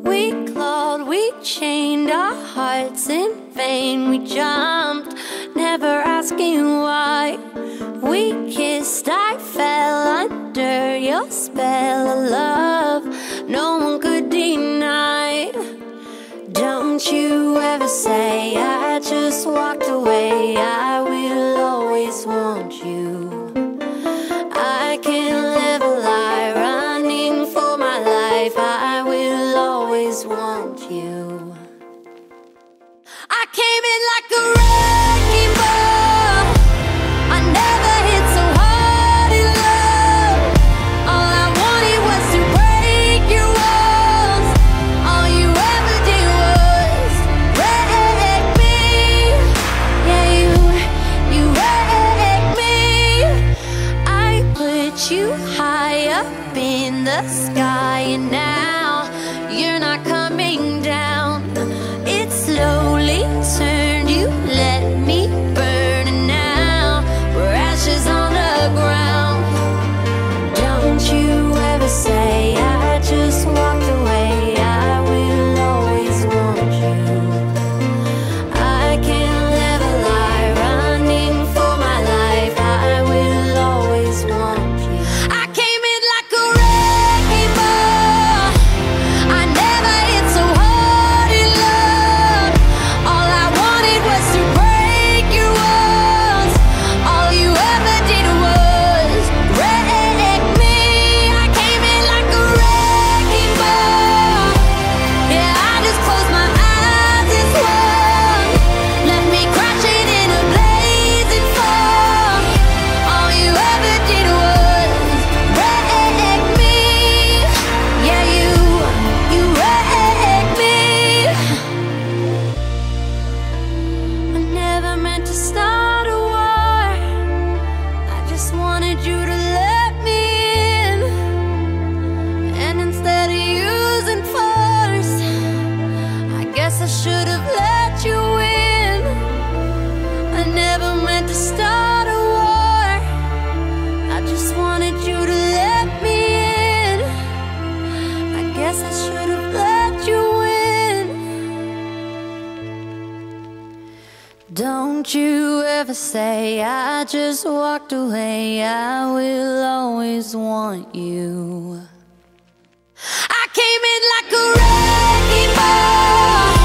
We clawed, we chained our hearts in vain. We jumped, never asking why. We kissed, I fell under your spell of love no one could deny. Don't you ever say I just walked away. I will always want you. I can't live a lie, running for my life. I will always want you. I came in like a wrecking ball. I never hit so hard in love. All I wanted was to break your walls. All you ever did was wreck me. Yeah, you wrecked me. I put you high up in the sky, and now you're not coming down. It slowly turned, you let me burn, and now we're ashes on the ground. Don't you ever say I just walked away. I will always want you. I can't live a lie, running for my life. I will always want you. I came in like a wrecking ball. I never hit so hard in love. All I wanted was to break your walls. All you ever did was wreck me. I came in like a wrecking ball. Yeah, I just closed my eyes and swung. Left me crashing in a blazing fall. All you ever did was wreck me. Yeah, you wrecked me. I never meant to start a war. I just wanted you to let me in. And instead of using force, I guess I should have let you in. I never meant to start a war. I just wanted you to let me in. I guess I should have let you in. Don't you ever say I just walked away. I will always want you. I came in like a wrecking ball.